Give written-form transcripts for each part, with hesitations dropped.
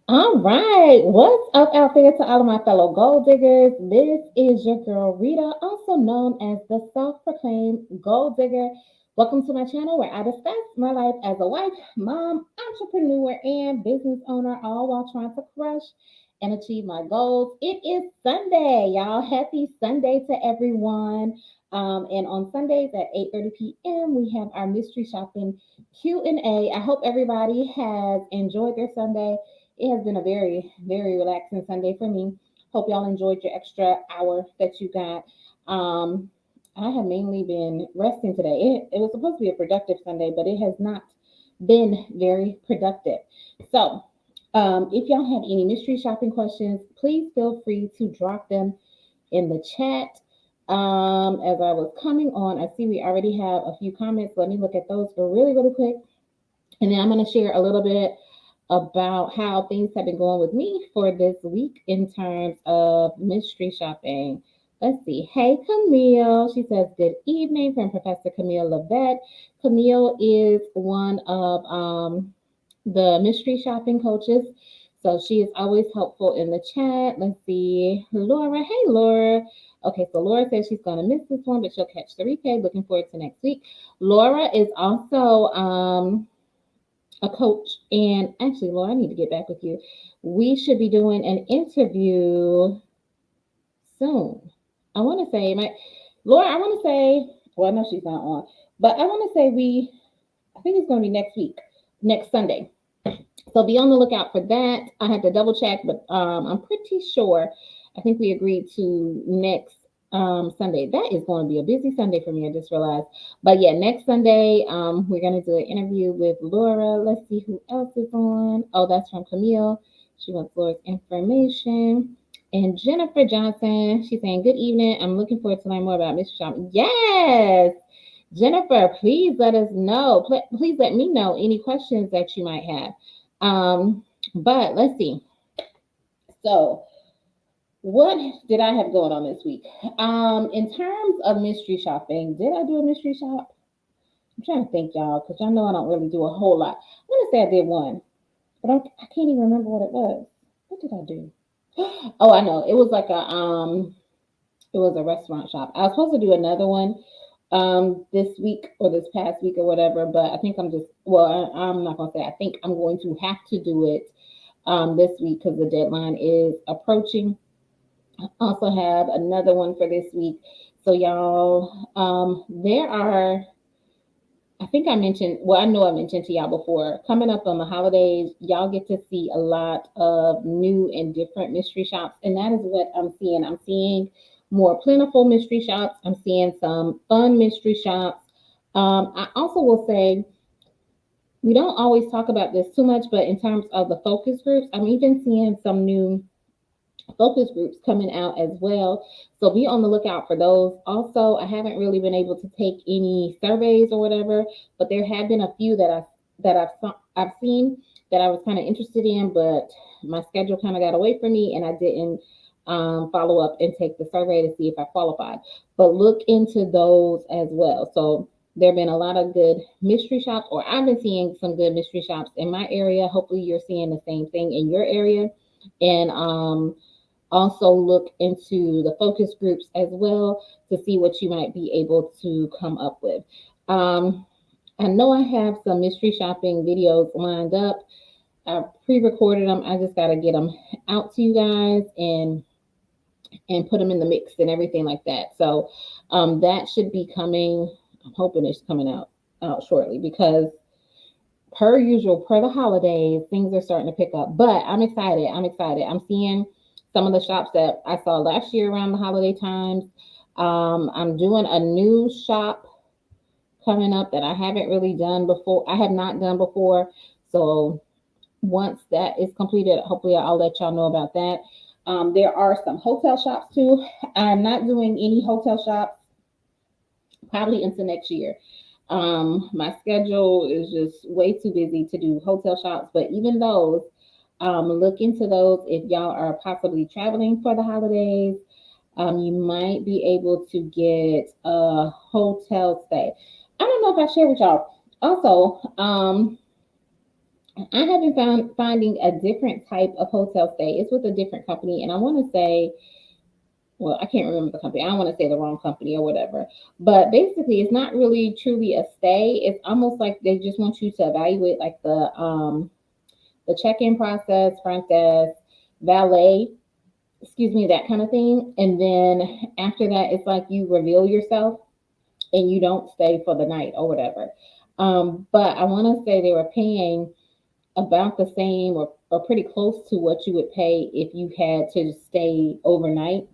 All right, what's up out there to all of my fellow gold diggers? This is your girl Rita, also known as the self-proclaimed gold digger. Welcome to my channel where I discuss my life as a wife, mom, entrepreneur, and business owner, all while trying to crush and achieve my goals. It is Sunday, y'all. Happy Sunday to everyone. And on Sundays at 8:30 p.m., we have our mystery shopping Q&A. I hope everybody has enjoyed their Sunday. It has been a very, very relaxing Sunday for me. Hope y'all enjoyed your extra hour that you got. Um, I have mainly been resting today. It was supposed to be a productive Sunday, but it has not been very productive. So, if y'all have any mystery shopping questions, please feel free to drop them in the chat. As I was coming on, I see we already have a few comments. Let me look at those really, really quick. And then I'm going to share a little bit about how things have been going with me for this week in terms of mystery shopping. Let's see. Hey, Camille. She says, good evening from Professor Camille Levette. Camille is one of the mystery shopping coaches. So she is always helpful in the chat. Let's see. Laura. Hey, Laura. Okay, so Laura says she's going to miss this one, but she'll catch the replay. Looking forward to next week. Laura is also a coach. And actually, Laura, I need to get back with you. We should be doing an interview soon. I want to say, Laura, I want to say, well, I know she's not on, but I want to say I think it's going to be next week, next Sunday. So be on the lookout for that. I had to double check, but I'm pretty sure. I think we agreed to next Sunday. That is going to be a busy Sunday for me. I just realized. But yeah, next Sunday, we're going to do an interview with Laura. Let's see who else is on. Oh, that's from Camille. She wants Laura's information. And Jennifer Johnson, she's saying, good evening. I'm looking forward to learn more about Mr. Shop. Yes. Jennifer, please let us know. Please let me know any questions that you might have. But let's see. So, what did I have going on this week? In terms of mystery shopping, did I do a mystery shop? I'm trying to think, y'all, because y'all know I don't really do a whole lot. I'm gonna say I did one, but I can't even remember what it was. What did I do? Oh, I know. It was a restaurant shop. I was supposed to do another one this week or this past week or whatever, but I think I'm not gonna say I think I'm going to have to do it this week because the deadline is approaching. I also have another one for this week. So y'all, there are, I think I mentioned, well, I know I mentioned to y'all before, coming up on the holidays, y'all get to see a lot of new and different mystery shops. And that is what I'm seeing. I'm seeing more plentiful mystery shops. I'm seeing some fun mystery shops. I also will say, we don't always talk about this too much, but in terms of the focus groups, I'm even seeing some new focus groups coming out as well. So be on the lookout for those. Also, I haven't really been able to take any surveys or whatever, but there have been a few I've seen that I was kind of interested in, but my schedule kind of got away from me, and I didn't follow up and take the survey to see if I qualified. But look into those as well. So there have been a lot of good mystery shops, or I've been seeing some good mystery shops in my area. Hopefully, you're seeing the same thing in your area, and also look into the focus groups as well to see what you might be able to come up with. I know I have some mystery shopping videos lined up. I pre-recorded them. I just got to get them out to you guys and put them in the mix and everything like that. So that should be coming. I'm hoping it's coming out shortly because per usual, per the holidays, things are starting to pick up. But I'm excited. I'm excited. I'm seeing some of the shops that I saw last year around the holiday times. I'm doing a new shop coming up that I haven't really done before. I have not done before. So once that is completed, hopefully I'll let y'all know about that. There are some hotel shops too. I'm not doing any hotel shops probably into next year. My schedule is just way too busy to do hotel shops, but even those, look into those if y'all are possibly traveling for the holidays. You might be able to get a hotel stay. I don't know if I shared with y'all. Also, I have been finding a different type of hotel stay. It's with a different company, and I want to say, well, I can't remember the company. I don't want to say the wrong company or whatever. But basically, it's not really truly a stay. It's almost like they just want you to evaluate like the check-in process, front desk, valet, excuse me, that kind of thing. And then after that, it's like you reveal yourself and you don't stay for the night or whatever. But I want to say they were paying about the same or pretty close to what you would pay if you had to stay overnight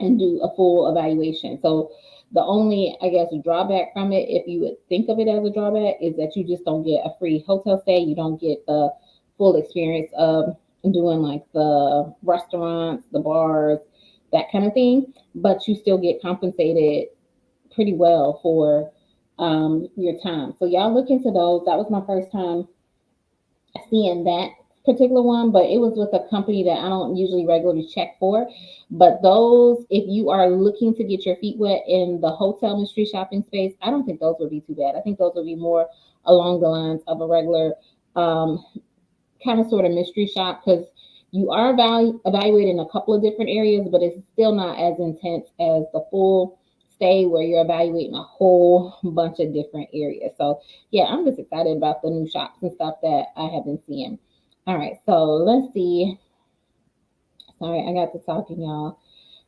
and do a full evaluation. So the only, I guess, drawback from it, if you would think of it as a drawback, is that you just don't get a free hotel stay. You don't get the full experience of doing like the restaurants, the bars, that kind of thing. But you still get compensated pretty well for your time. So y'all look into those. That was my first time seeing that particular one, but it was with a company that I don't usually regularly check for. But those, if you are looking to get your feet wet in the hotel mystery shopping space, I don't think those would be too bad. I think those would be more along the lines of a regular um, kind of sort of mystery shop because you are evaluating a couple of different areas, but it's still not as intense as the full stay where you're evaluating a whole bunch of different areas. So yeah, I'm just excited about the new shops and stuff that I have been seeing. All right, so let's see. Sorry, I got to talking, y'all.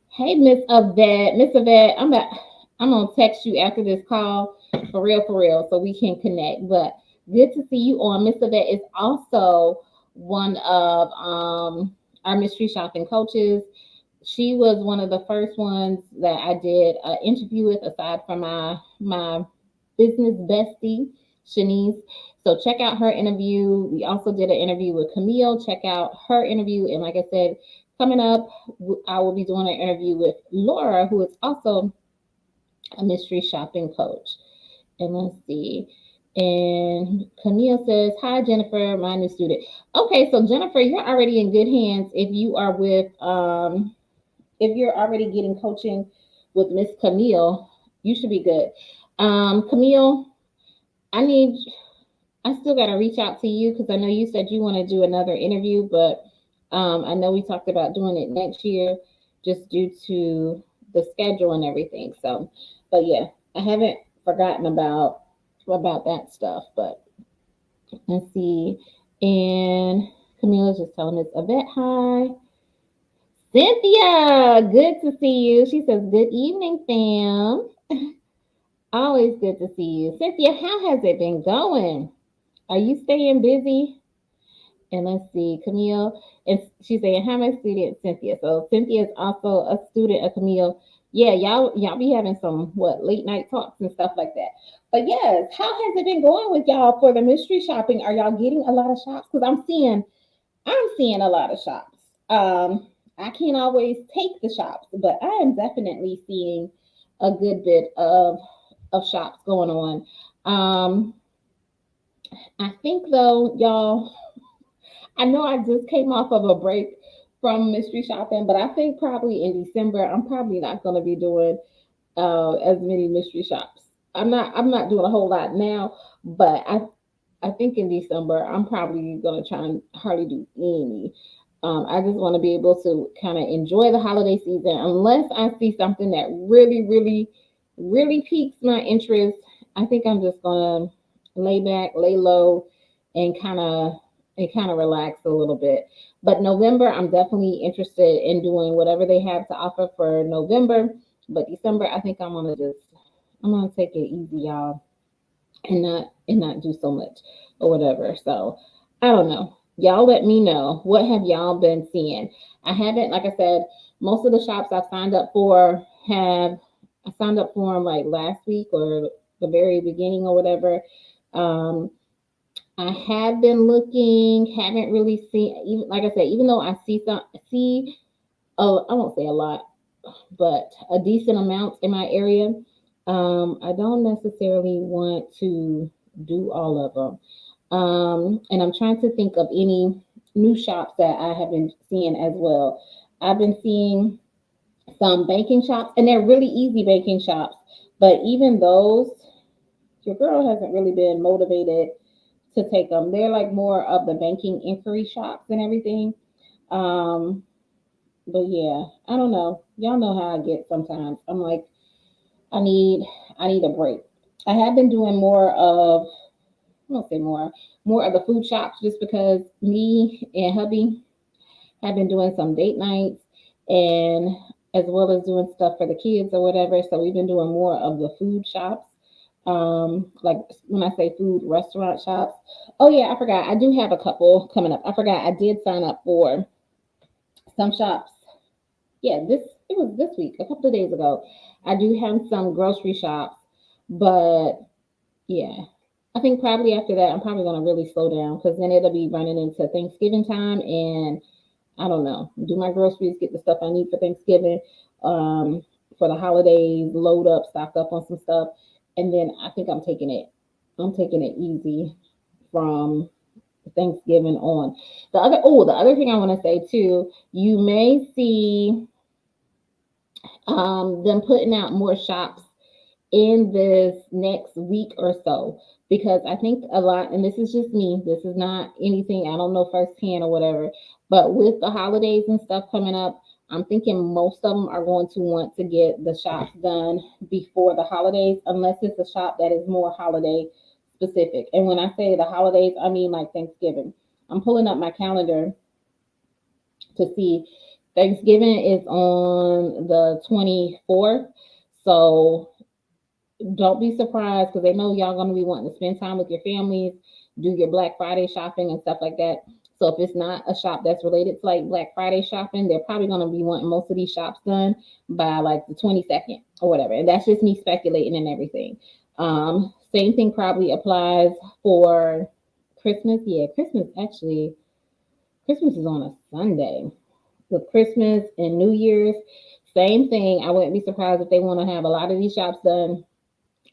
Hey, Miss Yvette, I'm gonna text you after this call for real, so we can connect. But good to see you on. Miss Yvette is also one of our mystery shopping coaches. She was one of the first ones that I did an interview with, aside from my business bestie, Shanice. So check out her interview. We also did an interview with Camille. Check out her interview. And like I said, coming up, I will be doing an interview with Laura, who is also a mystery shopping coach. And let's see. And Camille says, "Hi Jennifer, my new student." Okay, so Jennifer, you're already in good hands if you are with if you're already getting coaching with Miss Camille, you should be good. Camille, I need I still got to reach out to you because I know you said you want to do another interview, but I know we talked about doing it next year just due to the schedule and everything. So, but yeah, I haven't forgotten about that stuff. But let's see. And Camilla's just telling us a bit hi. Cynthia, good to see you. She says, "Good evening, fam." Always good to see you. Cynthia, how has it been going? Are you staying busy? And let's see, Camille, and she's saying, "How my student Cynthia?" So Cynthia is also a student of Camille. Yeah, y'all be having some what late night talks and stuff like that. But yes, how has it been going with y'all for the mystery shopping? Are y'all getting a lot of shops? Because I'm seeing a lot of shops. I can't always take the shops, but I am definitely seeing a good bit of shops going on. Um, I think though, y'all, I know I just came off of a break from mystery shopping, but I think probably in December I'm probably not going to be doing as many mystery shops. I'm not doing a whole lot now, but I think in December I'm probably gonna try and hardly do any. I just want to be able to kind of enjoy the holiday season, unless I see something that really piques my interest. I think I'm just gonna lay back, lay low, and kind of relax a little bit. But November, I'm definitely interested in doing whatever they have to offer for November. But December, I think I'm gonna take it easy, y'all, and not do so much or whatever. So I don't know. Y'all let me know, what have y'all been seeing? I haven't, like I said, most of the shops I've signed up for have I signed up for them like last week or the very beginning or whatever. Um, I have been looking, haven't really seen, even like I said, even though I see, oh, I won't say a lot, but a decent amount in my area. I don't necessarily want to do all of them. And I'm trying to think of any new shops that I have been seeing as well. I've been seeing some baking shops, and they're really easy baking shops, but even those, your girl hasn't really been motivated to take them. They're like more of the banking inquiry shops and everything. Um, but yeah, I don't know. Y'all know how I get sometimes. I'm like, I need I need a break. I have been doing more of I won't say more of the food shops just because me and hubby have been doing some date nights and as well as doing stuff for the kids or whatever. So we've been doing more of the food shops. Like when I say food restaurant shops. Oh yeah, I forgot. I do have a couple coming up. I forgot I did sign up for some shops. Yeah, this it was this week, a couple of days ago. I do have some grocery shops, but yeah. I think probably after that, I'm probably going to really slow down because then it'll be running into Thanksgiving time. And I don't know, do my groceries, get the stuff I need for Thanksgiving, for the holidays, load up, stock up on some stuff. And then I think I'm taking it easy from Thanksgiving on. The other thing I want to say too, you may see them putting out more shops in this next week or so because I think a lot, and this is just me, this is not anything I don't know firsthand or whatever, but with the holidays and stuff coming up, I'm thinking most of them are going to want to get the shops done before the holidays, unless it's a shop that is more holiday specific. And when I say the holidays, I mean like Thanksgiving. I'm pulling up my calendar to see Thanksgiving is on the 24th. So don't be surprised because they know y'all gonna be wanting to spend time with your families, do your Black Friday shopping and stuff like that. So if it's not a shop that's related to like Black Friday shopping, they're probably gonna be wanting most of these shops done by like the 22nd or whatever. And that's just me speculating and everything. Same thing probably applies for Christmas. Yeah, Christmas is on a Sunday. With Christmas and New Year's, same thing. I wouldn't be surprised if they want to have a lot of these shops done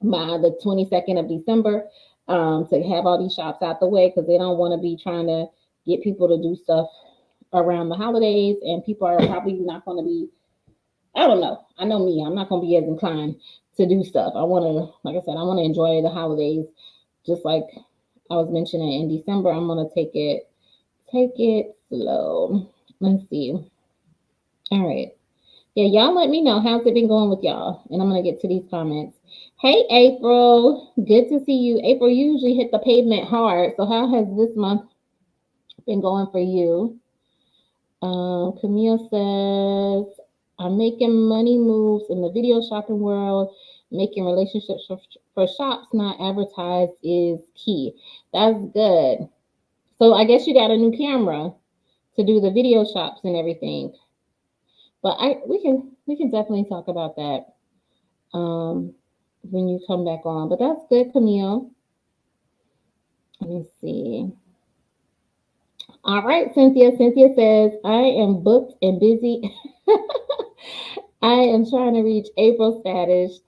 by the 22nd of December, to have all these shops out the way because they don't want to be trying to get people to do stuff around the holidays and people are probably not going to be, I don't know. I know me, I'm not going to be as inclined to do stuff. I want to, like I said, I want to enjoy the holidays just like I was mentioning in December. I'm going to take it slow. Let's see. All right. Yeah, y'all let me know how's it been going with y'all. And I'm gonna get to these comments. Hey April, good to see you. April, you usually hit the pavement hard. So how has this month been going for you? Camille says, I'm making money moves in the video shopping world. Making relationships for shops not advertised is key. That's good. So I guess you got a new camera to do the video shops and everything. But we can definitely talk about that um, when you come back on. But that's good, Camille. Let me see. All right, Cynthia. Cynthia says, I am booked and busy. I am trying to reach April status.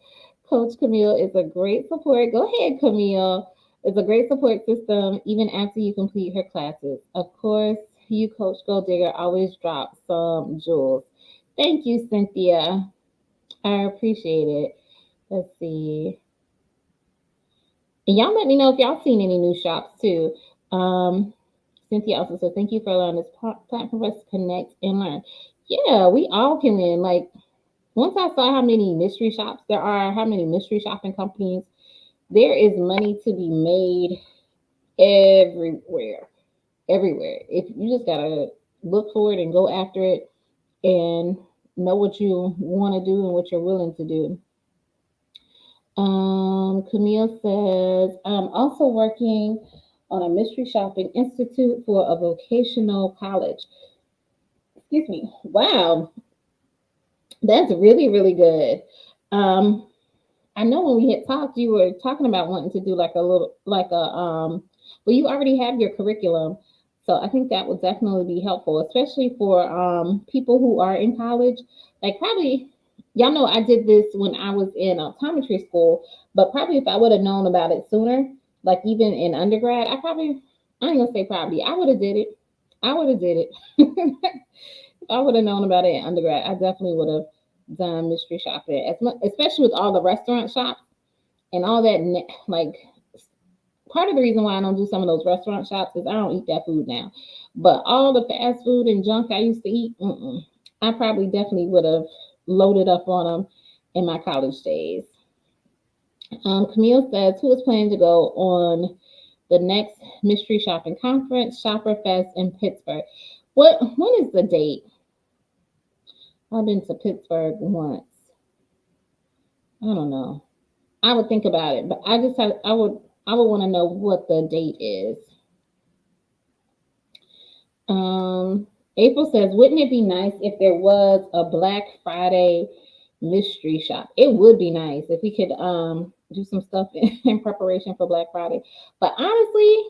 Coach Camille is a great support. Go ahead, Camille. It's a great support system even after you complete her classes. Of course, you, Coach Gold Digger, always drop some jewels. Thank you, Cynthia. I appreciate it. Let's see. And y'all let me know if y'all seen any new shops too. Cynthia also said, thank you for allowing this platform for us to connect and learn. Yeah, we all can win. Like, once I saw how many mystery shops there are, how many mystery shopping companies, there is money to be made everywhere. Everywhere. If you just gotta look for it and go after it and know what you want to do and what you're willing to do. Camille says, I'm also working on a mystery shopping institute for a vocational college. Excuse me. Wow, that's really, really good. Um, I know when we had talked, you were talking about wanting to do like a little, well, you already have your curriculum. So I think that would definitely be helpful, especially for people who are in college. Like probably, y'all know I did this when I was in optometry school, but probably if I would have known about it sooner, like even in undergrad, I ain't gonna say probably, I would have did it. I would have did it. If I would have known about it in undergrad, I definitely would have done mystery shopping, as much, especially with all the restaurant shops and all that, like part of the reason why I don't do some of those restaurant shops is I don't eat that food now. But all the fast food and junk I used to eat, I probably definitely would have loaded up on them in my college days. Camille says, who is planning to go on the next mystery shopping conference, Shopper Fest in Pittsburgh? When is the date? I've been to Pittsburgh once. I don't know. I would think about it, but I would want to know what the date is. April says, wouldn't it be nice if there was a Black Friday mystery shop? It would be nice if we could do some stuff in preparation for Black Friday. But honestly,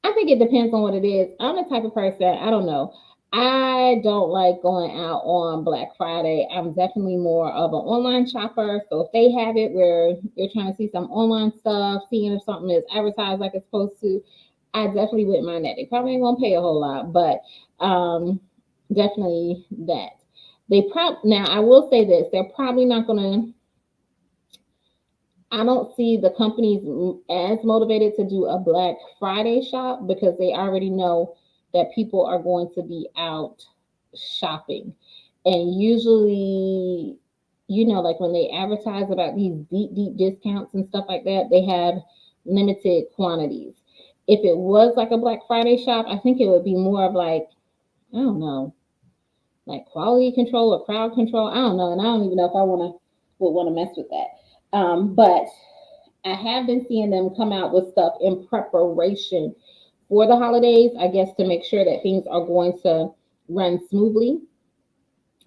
I think it depends on what it is. I'm the type of person, I don't know. I don't like going out on Black Friday. I'm definitely more of an online shopper. So if they have it where you're trying to see some online stuff, seeing if something is advertised like it's supposed to, I definitely wouldn't mind that. They probably ain't gonna pay a whole lot, but definitely that. Now I will say this: they're probably not gonna. I don't see the companies as motivated to do a Black Friday shop because they already know that people are going to be out shopping. And usually, like when they advertise about these deep, deep discounts and stuff like that, they have limited quantities. If it was like a Black Friday shop, I think it would be more of like, I don't know, like quality control or crowd control. I don't know. And I don't even know if I would want to mess with that. But I have been seeing them come out with stuff in preparation for the holidays, I guess, to make sure that things are going to run smoothly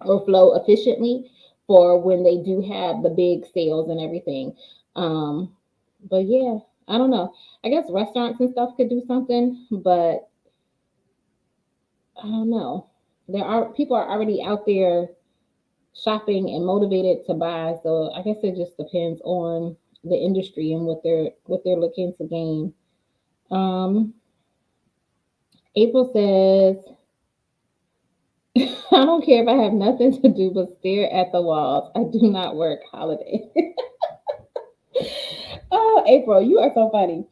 or flow efficiently for when they do have the big sales and everything. But yeah, I don't know. I guess restaurants and stuff could do something, but I don't know. There are people are already out there shopping and motivated to buy. So I guess it just depends on the industry and what they're looking to gain. Um, April says, I don't care if I have nothing to do but stare at the walls. I do not work holiday. Oh, April, you are so funny.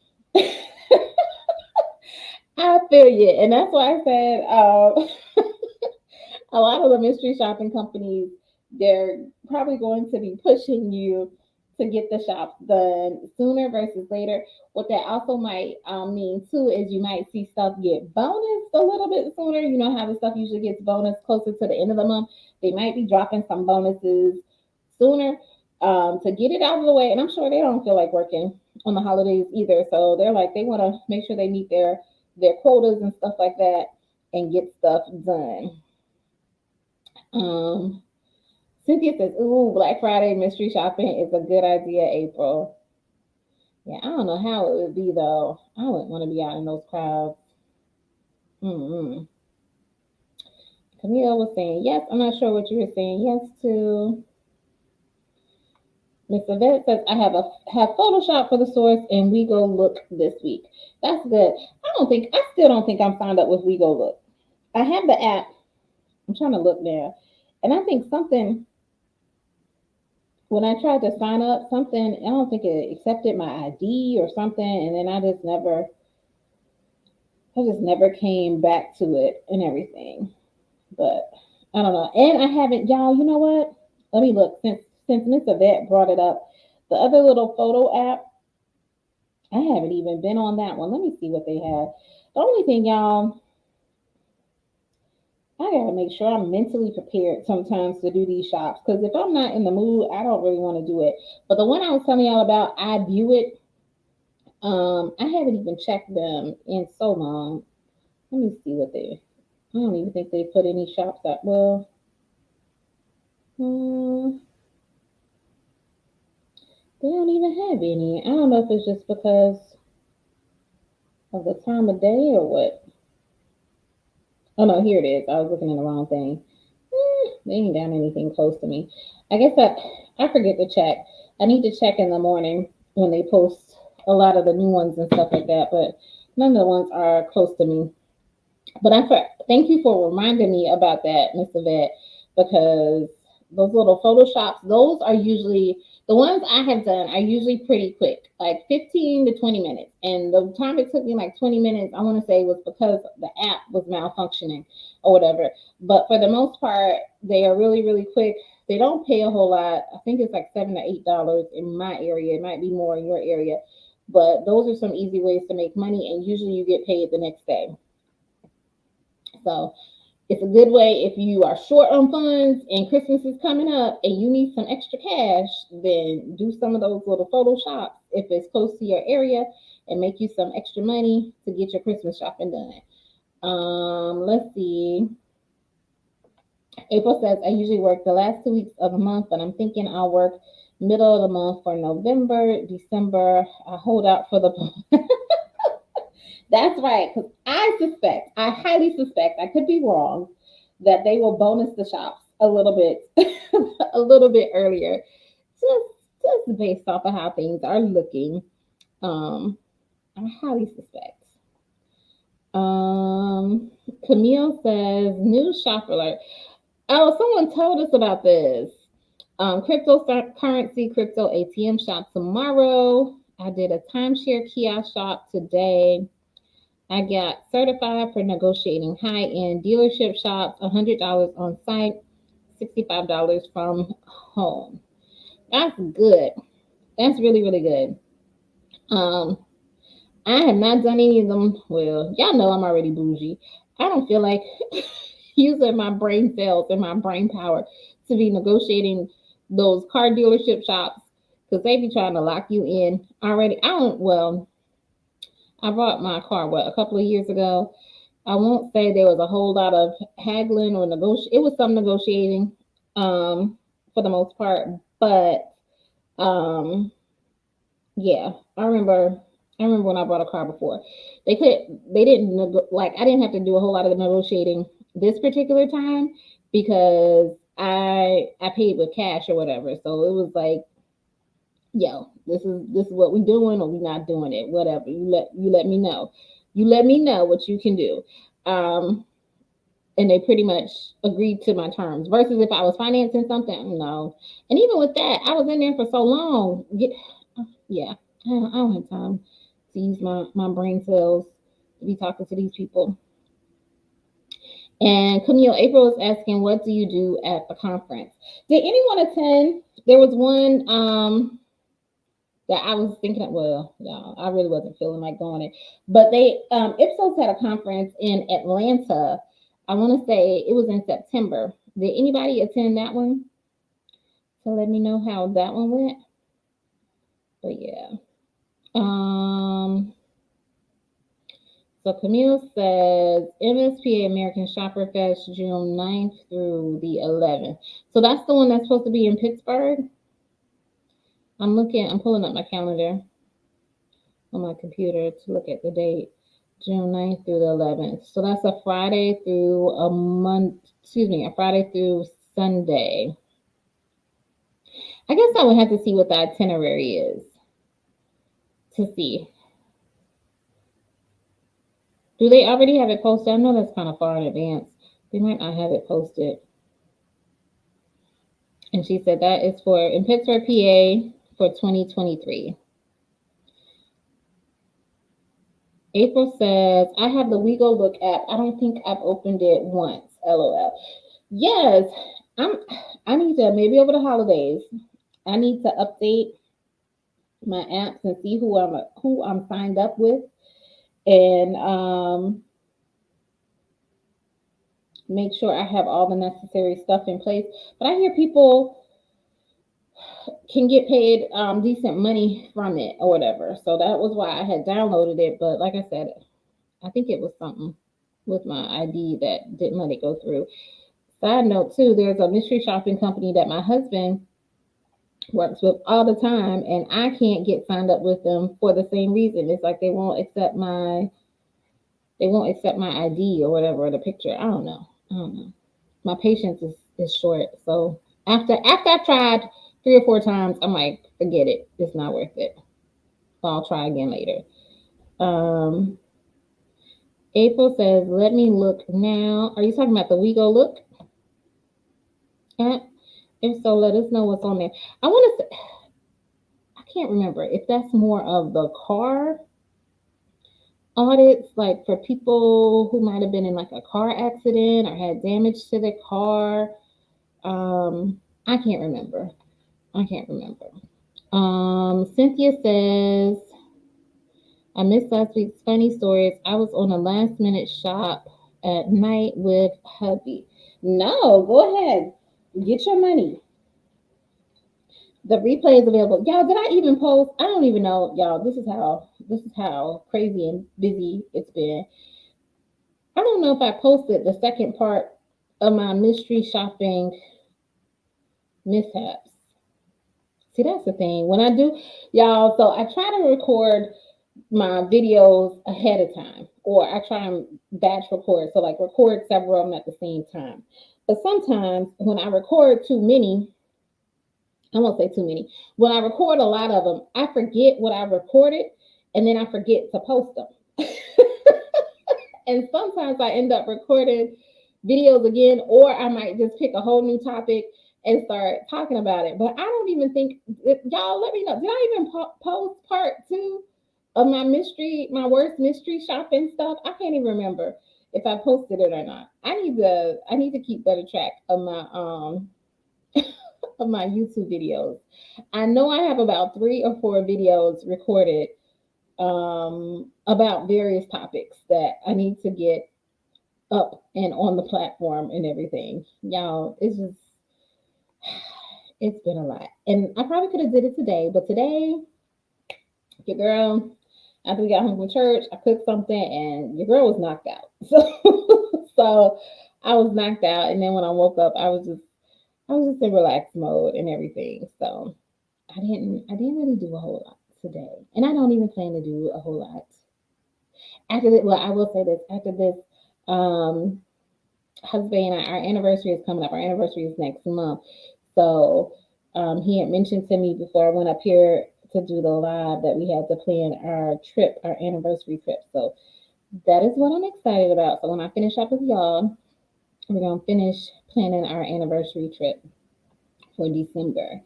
I feel you, and that's why I said a lot of the mystery shopping companies, they're probably going to be pushing you to get the shops done sooner versus later. What that also might mean too is you might see stuff get bonused a little bit sooner. You know how the stuff usually gets bonus closer to the end of the month. They might be dropping some bonuses sooner to get it out of the way. And I'm sure they don't feel like working on the holidays either. So they're like, they want to make sure they meet their quotas and stuff like that and get stuff done. Um, Cynthia says, "Ooh, Black Friday mystery shopping is a good idea, April." Yeah, I don't know how it would be though. I wouldn't want to be out in those crowds. Mm-hmm. Camille was saying yes. I'm not sure what you were saying yes to. Miss Yvette says, "I have Photoshop for the source, and we go look this week." That's good. I still don't think I'm signed up with We Go Look. I have the app. I'm trying to look now, and I think something when I tried to sign up, something I don't think it accepted my ID or something, and then I just never came back to it and everything. But I don't know. And I haven't, y'all. You know what? Let me look. Since Miss Yvette brought it up, the other little photo app, I haven't even been on that one. Let me see what they have. The only thing, y'all, I gotta make sure I'm mentally prepared sometimes to do these shops. Because if I'm not in the mood, I don't really want to do it. But the one I was telling y'all about, I view it. I haven't even checked them in so long. Let me see what they. I don't even think they put any shops up. Well, they don't even have any. I don't know if it's just because of the time of day or what. Oh no, here it is. I was looking at the wrong thing. They ain't down anything close to me. I guess I forget to check. I need to check in the morning when they post a lot of the new ones and stuff like that. But none of the ones are close to me. But thank you for reminding me about that, Mr. Vet, because those little photoshops, those are usually The ones I have done are usually pretty quick, like 15 to 20 minutes. And the time it took me, like 20 minutes, I want to say was because the app was malfunctioning or whatever. But for the most part, they are really, really quick. They don't pay a whole lot. I think it's like $7 to $8 in my area. It might be more in your area. But those are some easy ways to make money. And usually you get paid the next day. So it's a good way if you are short on funds and Christmas is coming up and you need some extra cash, then do some of those little photo shops if it's close to your area and make you some extra money to get your Christmas shopping done. Let's see. April says, I usually work the last 2 weeks of the month, but I'm thinking I'll work middle of the month for November, December. I hold out for the That's right, because I highly suspect, I could be wrong, that they will bonus the shops a little bit, a little bit earlier, just just based off of how things are looking. Um, I highly suspect. Um, Camille says, new shop alert. Oh, someone told us about this. Cryptocurrency, crypto ATM shop tomorrow. I did a timeshare kiosk shop today. I got certified for negotiating high-end dealership shops, $100 on site, $65 from home. That's good. That's really, really good. Um, I have not done any of them. Well, y'all know I'm already bougie. I don't feel like using my brain cells and my brain power to be negotiating those car dealership shops because they be trying to lock you in already. I don't, well, I bought my car, what, a couple of years ago. I won't say there was a whole lot of haggling or negotiating. It was some negotiating for the most part, but um, yeah, I remember when I bought a car before. They didn't like I didn't have to do a whole lot of negotiating this particular time because I paid with cash or whatever. So it was like, yo, this is what we doing or we not doing it, whatever. You let me know. You let me know what you can do. Um and they pretty much agreed to my terms. Versus if I was financing something, no. And even with that, I was in there for so long. Yeah, I don't have time to use my brain cells to be talking to these people. And Camille, April is asking, what do you do at the conference? Did anyone attend? There was one that I was thinking of, well, y'all, I really wasn't feeling like going there. But they Ipsos had a conference in Atlanta. I want to say it was in September. Did anybody attend that one? So let me know how that one went. But yeah. Um so Camille says MSPA American Shopper Fest June 9th through the 11th. So that's the one that's supposed to be in Pittsburgh. I'm pulling up my calendar on my computer to look at the date. June 9th through the 11th. So that's a Friday through a month, excuse me, a Friday through Sunday. I guess I would have to see what the itinerary is to see. Do they already have it posted? I know that's kind of far in advance. They might not have it posted. And she said that is for in Pittsburgh, PA for 2023. April says, I have the We Go Look app. I don't think I've opened it once. LOL. Yes, I need to, maybe over the holidays, I need to update my apps and see who I'm signed up with and make sure I have all the necessary stuff in place. But I hear people can get paid decent money from it or whatever. So that was why I had downloaded it. But like I said, I think it was something with my ID that didn't let it go through. Side note too, there's a mystery shopping company that my husband works with all the time, and I can't get signed up with them for the same reason. It's like they won't accept my ID or whatever, or the picture. I don't know. My patience is short. So after I've tried 3 or 4 times, I'm like, forget it. It's not worth it. So I'll try again later. April says, let me look now. Are you talking about the We Go Look app? If so, let us know what's on there. I want to say, can't remember if that's more of the car audits, like for people who might have been in like a car accident or had damage to their car. I can't remember. I can't remember. Cynthia says, I missed last week's funny stories. I was on a last minute shop at night with hubby. No, go ahead. Get your money. The replay is available. Y'all, did I even post? I don't even know. Y'all, this is how crazy and busy it's been. I don't know if I posted the second part of my mystery shopping mishaps. See, that's the thing. When I do, y'all, so I try to record my videos ahead of time, or I try and batch record. So, like, record several of them at the same time. But sometimes when I record too many, I won't say too many. When I record a lot of them, I forget what I recorded and then I forget to post them. And sometimes I end up recording videos again, or I might just pick a whole new topic and start talking about it. But I don't even think, y'all let me know. Did I even post part 2 of my worst mystery shopping stuff? I can't even remember if I posted it or not. I need to keep better track of my YouTube videos. I know I have about 3 or 4 videos recorded about various topics that I need to get up and on the platform and everything. Y'all, it's been a lot. And I probably could have did it today, but today, your girl, after we got home from church, I cooked something and your girl was knocked out. So I was knocked out, and then when I woke up, I was just in relaxed mode and everything. So I didn't really do a whole lot today. And I don't even plan to do a whole lot. After this, well, I will say this, after this, um husband and I, our anniversary is coming up. Our anniversary is next month. So he had mentioned to me before I went up here to do the live that we had to plan our trip, our anniversary trip. So that is what I'm excited about. So when I finish up with y'all, we're gonna finish planning our anniversary trip for December.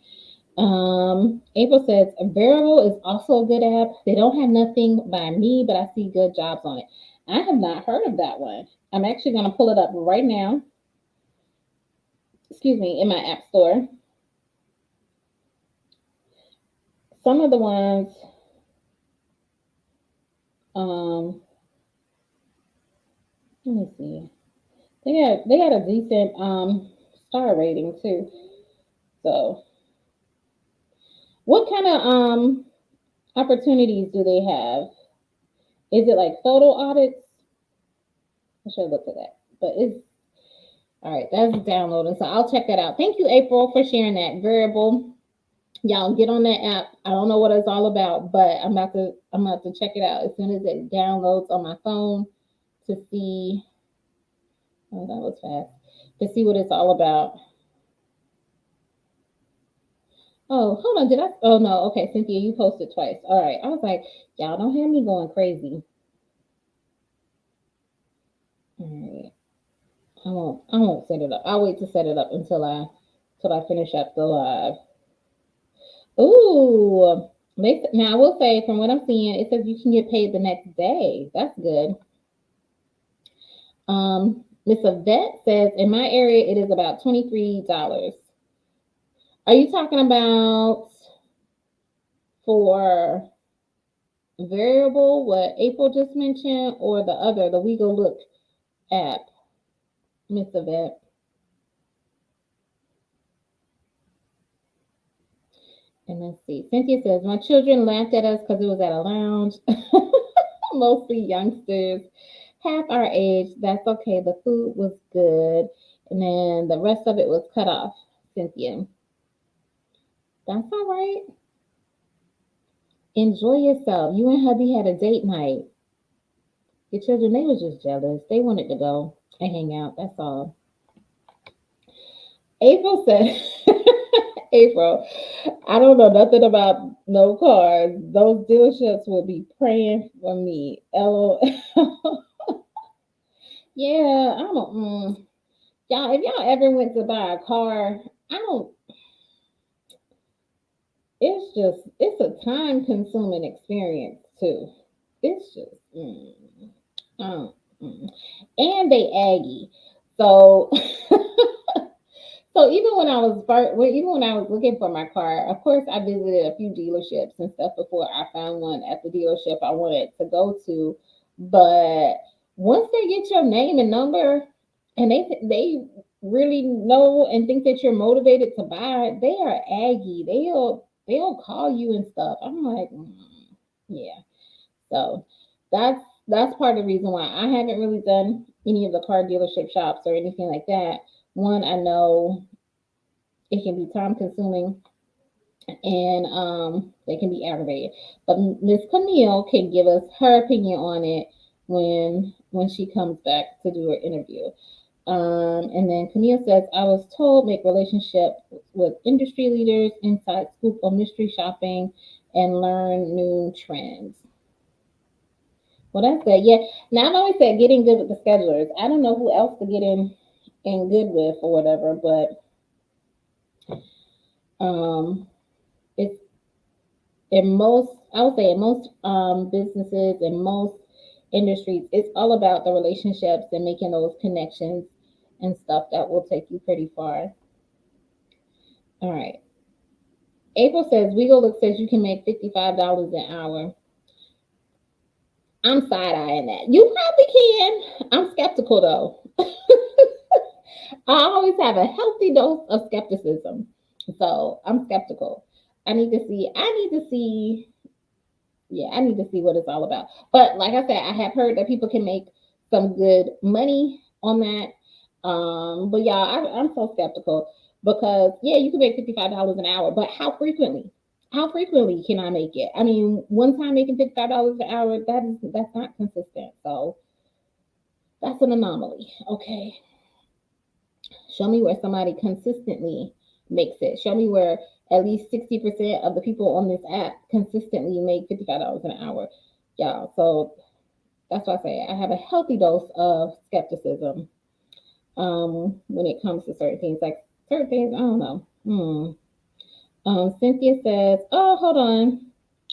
April says a variable is also a good app. They don't have nothing by me, but I see good jobs on it. I have not heard of that one. I'm actually gonna pull it up right now. Excuse me, in my app store. Some of the ones, um, let me see. They got a decent star rating too. So, what kind of opportunities do they have? Is it like photo audits? I should look at that. But it's all right. That's downloading, so I'll check that out. Thank you, April, for sharing that variable. Y'all get on that app. I don't know what it's all about, but I'm about to check it out as soon as it downloads on my phone to see. Oh, that was fast. To see what it's all about. Oh, hold on. Did I? Oh no. Okay, Cynthia, you posted twice. All right. I was like, y'all don't have me going crazy. All right. I won't set it up. I'll wait to set it up until I finish up the live. Ooh. Now I will say, from what I'm seeing, it says you can get paid the next day. That's good. Miss Yvette says in my area it is about $23. Are you talking about for variable, what April just mentioned, or the other, the We Go Look app, Miss Yvette? And let's see. Cynthia says, my children laughed at us because it was at a lounge. Mostly youngsters, half our age. That's okay. The food was good. And then the rest of it was cut off, Cynthia. That's all right. Enjoy yourself. You and hubby had a date night. Your children, they was just jealous. They wanted to go and hang out. That's all. April said, April, I don't know nothing about no cars. Those dealerships will be praying for me. LOL. Yeah, I don't. Y'all, if y'all ever went to buy a car, I don't. it's a time consuming experience too. It's just um, mm. And they aggy. So so even when I was even when I was looking for my car, of course I visited a few dealerships and stuff before I found one at the dealership I wanted to go to. But once they get your name and number, and they really know and think that you're motivated to buy, they are aggy. They'll call you and stuff. I'm like, yeah. So that's part of the reason why I haven't really done any of the car dealership shops or anything like that. One, I know it can be time consuming and they can be aggravated. But Miss Camille can give us her opinion on it when she comes back to do her interview. And then Camille says, I was told make relationship with industry leaders, inside scoop on mystery shopping, and learn new trends. Well, that's good. Yeah. Now I've always said getting good with the schedulers. I don't know who else to get in good with or whatever, but um, it's in most, I would say in most businesses and most industries, it's all about the relationships and making those connections and stuff that will take you pretty far. All right. April says, Wego Look says you can make $55 an hour. I'm side eyeing that. You probably can. I'm skeptical though. I always have a healthy dose of skepticism. So I'm skeptical. I need to see yeah, I need to see what it's all about. But like I said, I have heard that people can make some good money on that. But yeah, I'm so skeptical because yeah, you can make $55 an hour, but how frequently? How frequently can I make it? I mean, one time making $55 an hour, that's not consistent. So that's an anomaly. Okay. Show me where somebody consistently makes it. Show me where at least 60% of the people on this app consistently make $55 an hour. Yeah, so that's why I say I have a healthy dose of skepticism when it comes to certain things. Like certain things, I don't know. Cynthia says, oh, hold on.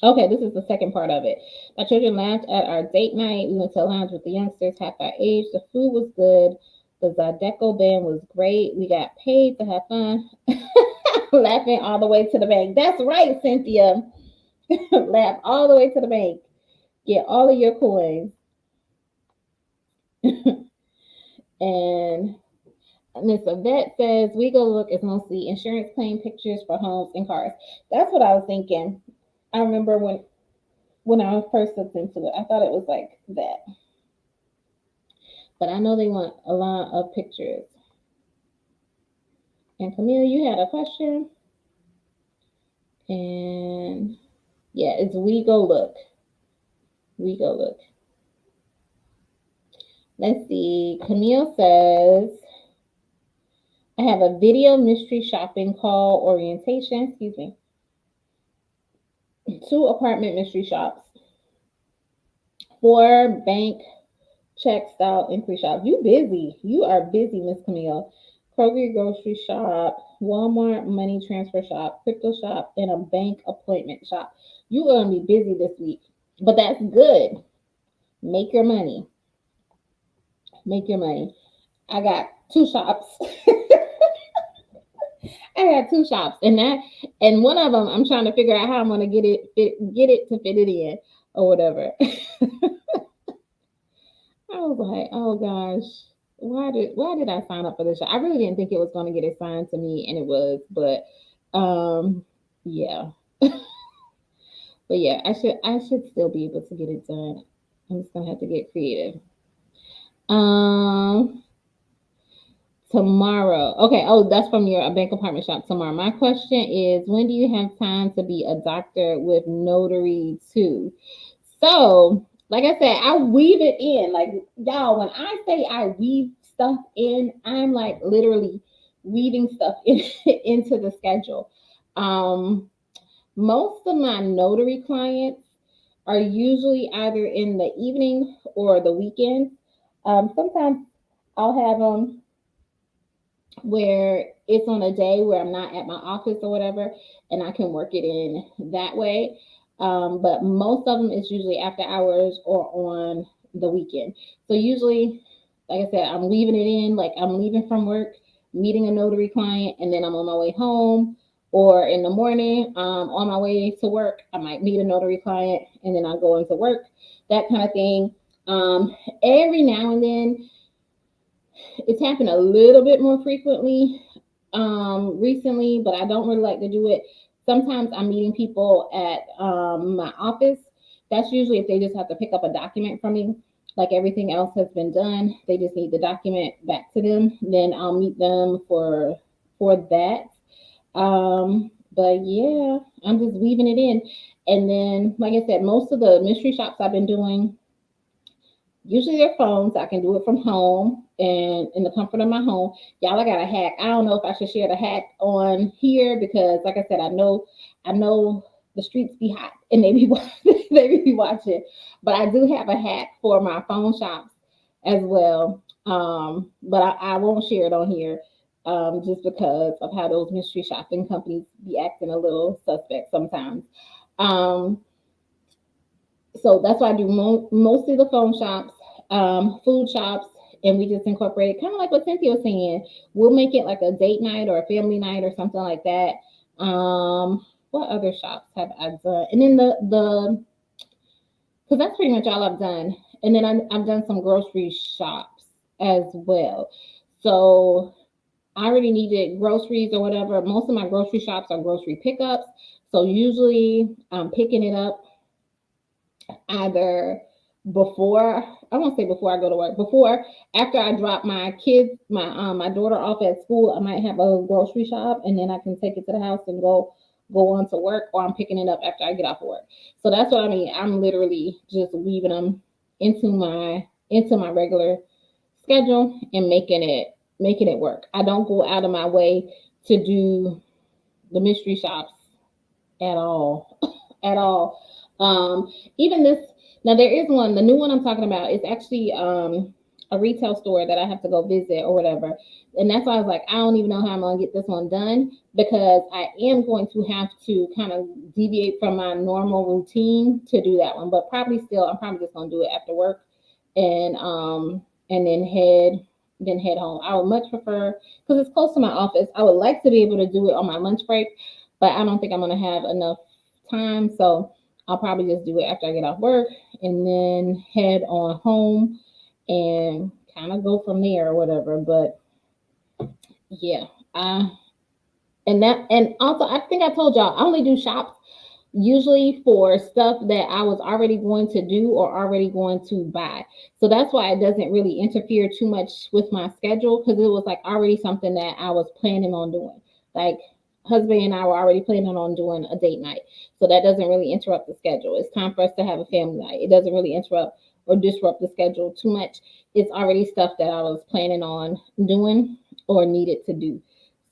Okay, this is the second part of it. My children laughed at our date night. We went to a lounge with the youngsters, half our age. The food was good. The Zydeco band was great. We got paid to have fun. Laughing all the way to the bank. That's right, Cynthia. Laugh all the way to the bank. Get all of your coins. And Miss Yvette says, We Go Look is mostly insurance claim pictures for homes and cars. That's what I was thinking. I remember when I first looked into it, I thought it was like that. But I know they want a lot of pictures. And Camille, you had a question? And yeah, it's We Go Look. We Go Look. Let's see. Camille says, I have a video mystery shopping call orientation, excuse me, 2 apartment mystery shops, 4 bank check style inquiry shops. You busy. You are busy, Miss Camille. Kroger grocery shop, Walmart money transfer shop, crypto shop, and a bank appointment shop. You're going to be busy this week, but that's good. Make your money. Make your money. I got 2 shops. I got 2 shops, and one of them I'm trying to figure out how I'm gonna get it to fit it in or whatever. I was like, oh gosh, why did I sign up for this shop? I really didn't think it was gonna get assigned to me, and it was, but yeah, but yeah, I should still be able to get it done. I'm just gonna have to get creative. Um, Tomorrow. Okay. Oh, that's from your bank apartment shop tomorrow. My question is, when do you have time to be a doctor with notary too? So, like I said, I weave it in. Like y'all, when I say I weave stuff in, I'm like literally weaving stuff into the schedule. Um, Most of my notary clients are usually either in the evening or the weekend. Sometimes I'll have them where it's on a day where I'm not at my office or whatever, and I can work it in that way. But most of them is usually after hours or on the weekend. So usually, like I said, I'm leaving it in, like I'm leaving from work, meeting a notary client, and then I'm on my way home. Or in the morning, on my way to work, I might meet a notary client, and then I go into work, that kind of thing. Every now and then, it's happened a little bit more frequently recently, but I don't really like to do it. Sometimes I'm meeting people at my office. That's usually if they just have to pick up a document from me. Like everything else has been done, they just need the document back to them. Then I'll meet them for that. But yeah, I'm just weaving it in. And then, like I said, most of the mystery shops I've been doing, usually they're phones. I can do it from home and in the comfort of my home. Y'all, I got a hack. I don't know if I should share the hack on here because, like I said, I know the streets be hot and they be they be watching. But I do have a hack for my phone shops as well. But I won't share it on here. Just because of how those mystery shopping companies be acting a little suspect sometimes. Um, so that's why I do mostly the phone shops, food shops, and we just incorporate kind of like what Cynthia was saying. We'll make it like a date night or a family night or something like that. What other shops have I done? And then the because that's pretty much all I've done. And then I've done some grocery shops as well. So I already needed groceries or whatever. Most of my grocery shops are grocery pickups. So usually I'm picking it up either before, I won't say before I go to work, before, after I drop my kids, my daughter off at school, I might have a grocery shop and then I can take it to the house and go on to work, or I'm picking it up after I get off of work. So that's what I mean. I'm literally just weaving them into my regular schedule and making it work. I don't go out of my way to do the mystery shops at all. At all. Even this, now there is one, the new one I'm talking about is actually a retail store that I have to go visit or whatever. And that's why I was like, I don't even know how I'm gonna get this one done because I am going to have to kind of deviate from my normal routine to do that one. But probably still, I'm probably just gonna do it after work and then head home. I would much prefer because it's close to my office. I would like to be able to do it on my lunch break, but I don't think I'm gonna have enough time. So I'll probably just do it after I get off work and then head on home and kind of go from there or whatever. But yeah, I and also I think I told y'all I only do shops usually for stuff that I was already going to do or already going to buy. So that's why it doesn't really interfere too much with my schedule because it was like already something that I was planning on doing. Like husband and I were already planning on doing a date night. So that doesn't really interrupt the schedule. It's time for us to have a family night. It doesn't really interrupt or disrupt the schedule too much. It's already stuff that I was planning on doing or needed to do.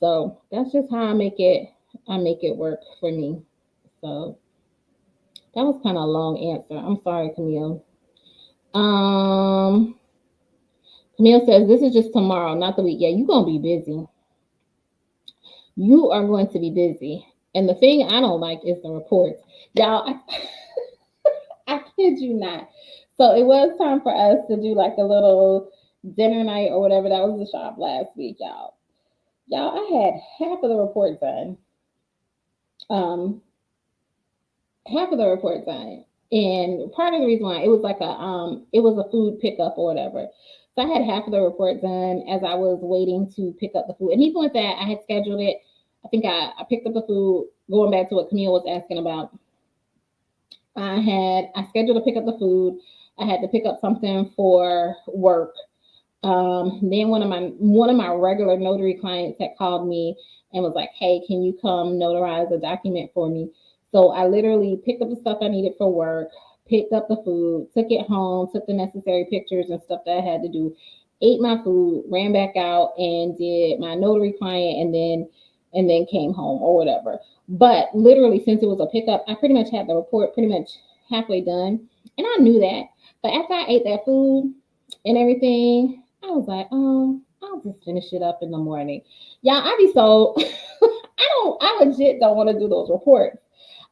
So that's just how I make it work for me. So that was kind of a long answer. I'm sorry, Camille. Um, Camille says this is just tomorrow, not the week. Yeah, you're gonna be busy. You are going to be busy. And the thing I don't like is the reports. Y'all, I kid you not. So it was time for us to do like a little dinner night or whatever. That was the shop last week, y'all. Y'all, I had half of the report done. Um, half of the report done. And part of the reason why it was a food pickup or whatever. So I had half of the report done as I was waiting to pick up the food. And even with that, I had scheduled it. I think I picked up the food, going back to what Camille was asking about. I scheduled to pick up the food. I had to pick up something for work. Then one of my regular notary clients had called me and was like, "Hey, can you come notarize a document for me?" So I literally picked up the stuff I needed for work, picked up the food, took it home, took the necessary pictures and stuff that I had to do, ate my food, ran back out and did my notary client, and then came home or whatever. But literally, since it was a pickup, I pretty much had the report pretty much halfway done, and I knew that. But after I ate that food and everything, I was like, I'll just finish it up in the morning. Y'all, I be so I legit don't want to do those reports.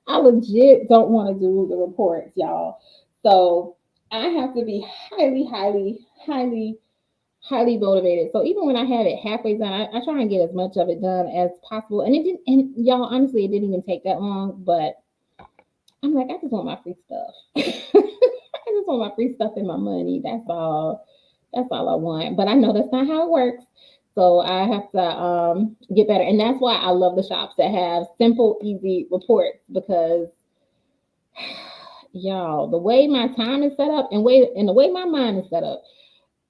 I legit don't want to do the reports, y'all. So I have to be highly motivated. So even when I have it halfway done, I try and get as much of it done as possible. And it didn't, and y'all, honestly, it didn't even take that long. But I'm like, I just want my free stuff. I just want my free stuff and my money. That's all. That's all I want. But I know that's not how it works. So I have to get better. And that's why I love the shops that have simple, easy reports because y'all, the way my time is set up and the way my mind is set up,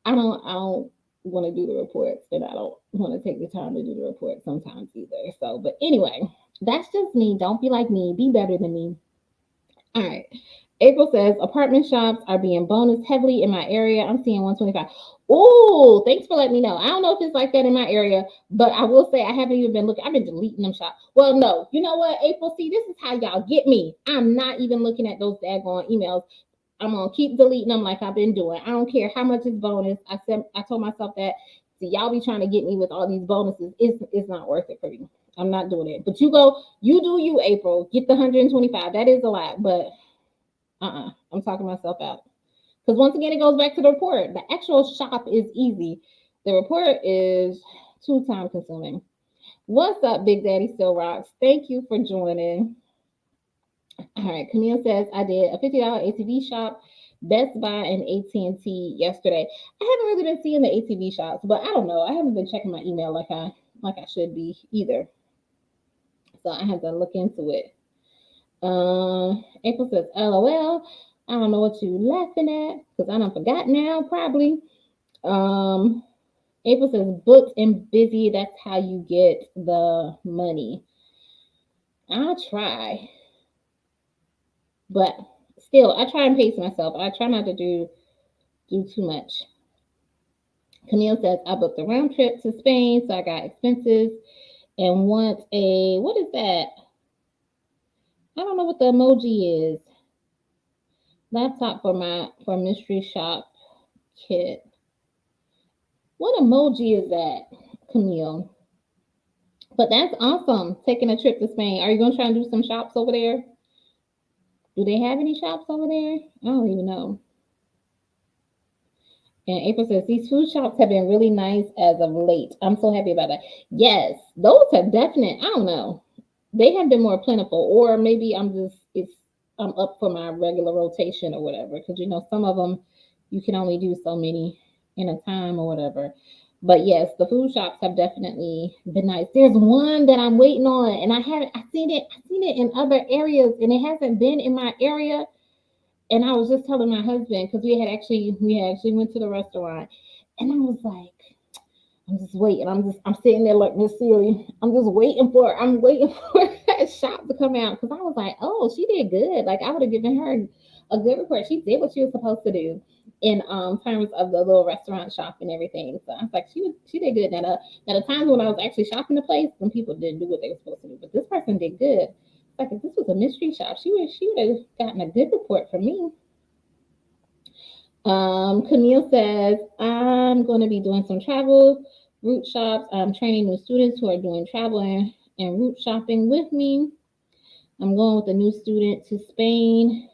I don't want to do the reports and I don't want to take the time to do the reports sometimes either. So, but anyway, that's just me. Don't be like me. Be better than me. All right. April says apartment shops are being bonus heavily in my area. I'm seeing 125. Oh, thanks for letting me know. I don't know if it's like that in my area, but I will say I haven't even been looking. I've been deleting them shops. Well, no, you know what, April? See, this is how y'all get me. I'm not even looking at those daggone emails. I'm gonna keep deleting them like I've been doing. I don't care how much is bonus. I told myself that. See, y'all be trying to get me with all these bonuses. It's not worth it for me. I'm not doing it. But you do you, April. Get the 125. That is a lot, but I'm talking myself out. Because once again, it goes back to the report. The actual shop is easy. The report is too time consuming. What's up, Big Daddy Still Rocks? Thank you for joining. All right, Camille says I did a $50 ATV shop, Best Buy, and AT&T yesterday. I haven't really been seeing the ATV shops, but I don't know. I haven't been checking my email like I should be either. So I have to look into it. April says, LOL. I don't know what you laughing at because I don't forgot now, probably. Um, April says, booked and busy. That's how you get the money. I'll try. But still, I try and pace myself. I try not to do too much. Camille says, I booked a round trip to Spain, so I got expenses and want what is that? I don't know what the emoji is. Laptop for mystery shop kit. What emoji is that, Camille? But that's awesome. Taking a trip to Spain. Are you gonna try and do some shops over there? Do they have any shops over there? I don't even know. And April says these food shops have been really nice as of late. I'm so happy about that. Yes, those have definite. I don't know. They have been more plentiful, or maybe I'm up for my regular rotation or whatever. Because some of them you can only do so many in a time or whatever. But yes, the food shops have definitely been nice. There's one that I'm waiting on, and I seen it in other areas, and it hasn't been in my area. And I was just telling my husband because we actually went to the restaurant, and I was like, I'm just waiting. I'm sitting there like Miss Siri. I'm waiting for that shop to come out because I was like, oh, she did good. Like I would have given her a good report. She did what she was supposed to do in terms of the little restaurant shop and everything. So I was like, she did good. Now the times when I was actually shopping the place, some people didn't do what they were supposed to do, but this person did good. Like if this was a mystery shop, she would have gotten a good report from me. Camille says, I'm going to be doing some travel route shops. I'm training new students who are doing travel and route shopping with me. I'm going with a new student to Spain,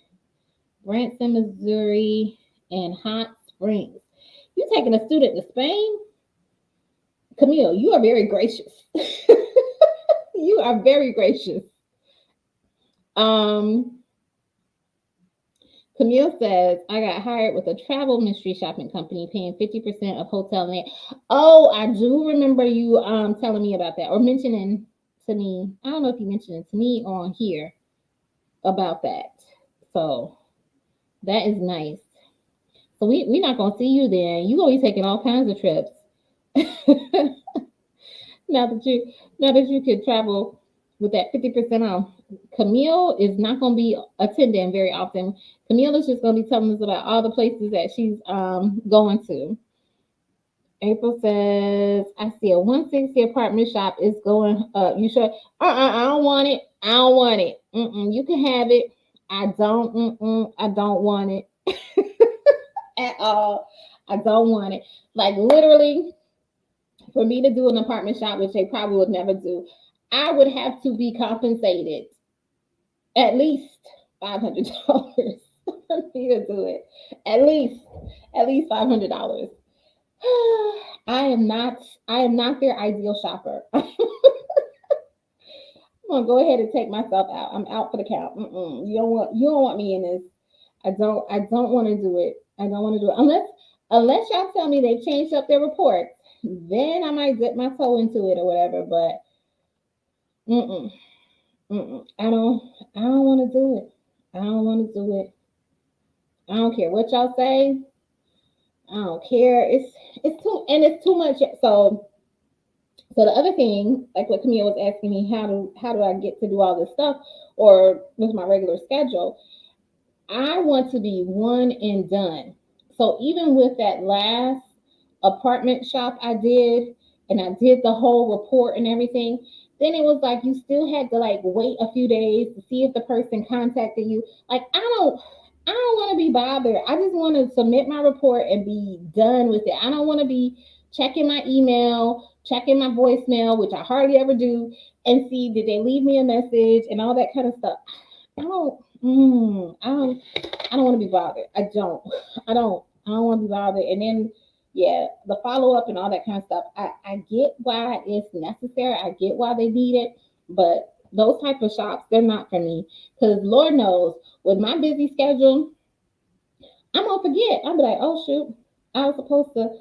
Branson, Missouri, and Hot Springs. You taking a student to Spain? Camille, you are very gracious. You are very gracious. Camille says, I got hired with a travel mystery shopping company paying 50% of hotel and oh, I do remember you telling me about that or mentioning to me. I don't know if you mentioned it to me or on here about that. So that is nice. So we're not gonna see you then. You're gonna be taking all kinds of trips. now that you can travel with that 50% off. Camille is not going to be attending very often. Camille is just going to be telling us about all the places that she's going to. April says, I see a 160 apartment shop is going up. You sure? I don't want it. I don't want it. You can have it. I don't want it at all. I don't want it. Like literally, for me to do an apartment shop, which they probably would never do, I would have to be compensated at least $500 for me to do it. At least, at least $500. I am not. I am not their ideal shopper. I'm gonna go ahead and take myself out. I'm out for the count. Mm-mm. You don't want. You don't want me in this. I don't. I don't want to do it. I don't want to do it unless y'all tell me they've changed up their reports. Then I might dip my toe into it or whatever. But mm-mm, mm-mm. I don't. I don't want to do it. I don't want to do it. I don't care what y'all say. I don't care. It's too much. So the other thing, like what Camille was asking me, how do I get to do all this stuff, or with my regular schedule? I want to be one and done. So even with that last apartment shop I did, and I did the whole report and everything, then it was like you still had to like wait a few days to see if the person contacted you. Like I don't want to be bothered. I just want to submit my report and be done with it. I don't want to be checking my email, checking my voicemail, which I hardly ever do, and see did they leave me a message and all that kind of stuff. I don't. I don't want to be bothered. I don't want to be bothered. And then, yeah, the follow up and all that kind of stuff. I get why it's necessary. I get why they need it, but those type of shops, they're not for me. Because Lord knows, with my busy schedule, I'm gonna forget. I'll be like, oh shoot, I was supposed to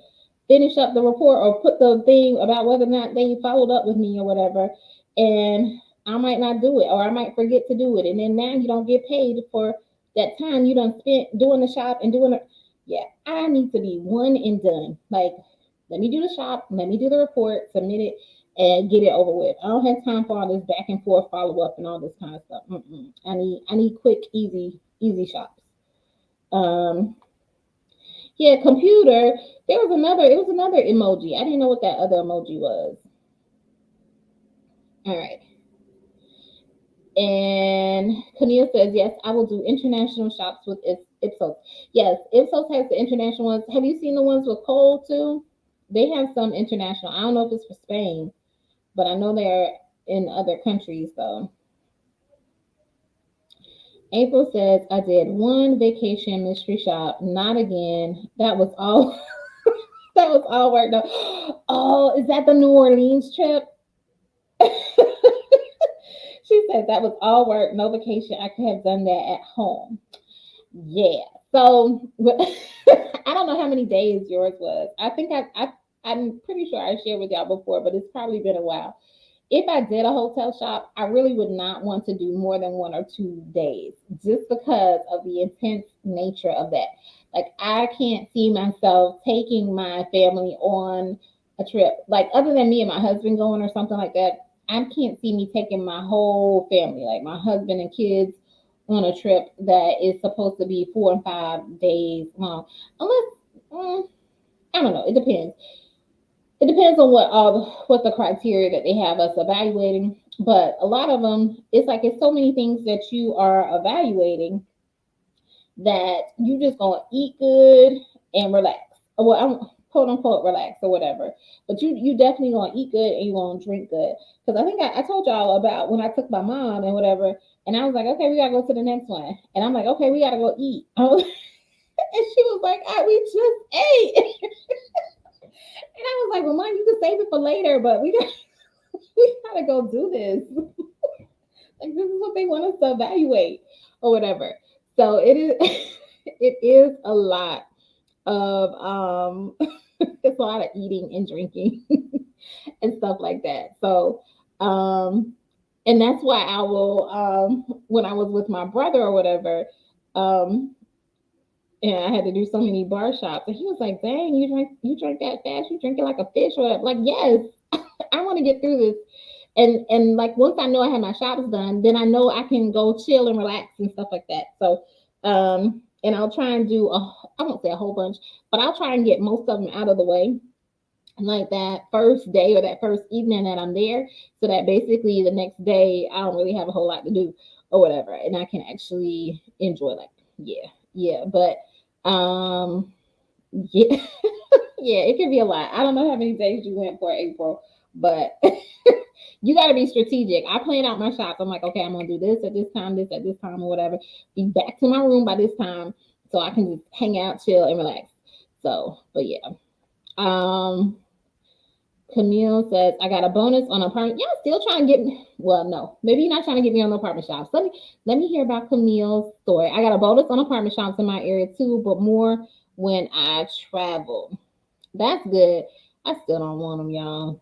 finish up the report or put the thing about whether or not they followed up with me or whatever, and I might not do it, or I might forget to do it, and then now you don't get paid for that time you done spent doing the shop and doing it. Yeah, I need to be one and done. Like, let me do the shop, let me do the report, submit it, and get it over with. I don't have time for all this back and forth follow up and all this kind of stuff. I need quick, easy shops. Um, yeah, computer. There was another. It was another emoji. I didn't know what that other emoji was. All right. And Camille says, yes, I will do international shops with Ipsos. Yes, Ipsos has the international ones. Have you seen the ones with Cole too? They have some international. I don't know if it's for Spain, but I know they're in other countries though. April says, I did one vacation mystery shop, not again. That was all. That was all work though. Oh, is that the New Orleans trip? She said that was all work, no vacation. I could have done that at home. Yeah. So I don't know how many days yours was. I think I'm pretty sure I shared with y'all before, but it's probably been a while. If I did a hotel shop, I really would not want to do more than 1 or 2 days just because of the intense nature of that. Like, I can't see myself taking my family on a trip. Like, other than me and my husband going or something like that, I can't see me taking my whole family, like my husband and kids, on a trip that is supposed to be 4 and 5 days long. Unless, I don't know, it depends. It depends on what the criteria that they have us evaluating. But a lot of them, it's like it's so many things that you are evaluating that you just gonna eat good and relax. Well, I'm quote unquote relax or whatever. But you definitely gonna eat good and you gonna drink good. Because I think I told y'all about when I took my mom and whatever, and I was like, okay, we gotta go to the next one, and I'm like, okay, we gotta go eat. And she was like, we just ate. And I was like, well, mom, you can save it for later, but we gotta go do this. Like, this is what they want us to evaluate or whatever. So it is it is a lot of it's a lot of eating and drinking and stuff like that. So and that's why I will when I was with my brother or whatever, um and I had to do so many bar shops. And he was like, dang, you drink that fast, you drink it like a fish or whatever. Like, yes, I want to get through this. And like once I know I have my shops done, then I know I can go chill and relax and stuff like that. So and I'll try and do I won't say a whole bunch, but I'll try and get most of them out of the way like that first day or that first evening that I'm there, so that basically the next day I don't really have a whole lot to do or whatever, and I can actually enjoy, like, yeah, yeah. But yeah. Yeah, it can be a lot. I don't know how many days you went for, April, but you got to be strategic. I plan out my shops. I'm like, okay, I'm gonna do this at this time, or whatever. Be back to my room by this time, so I can just hang out, chill, and relax. So, but yeah. Um, Camille says, I got a bonus on apartment. Y'all still trying to get me. Well, no, maybe you're not trying to get me on the apartment shops. Let me hear about Camille's story. I got a bonus on apartment shops in my area too, but more when I travel. That's good. I still don't want them, y'all.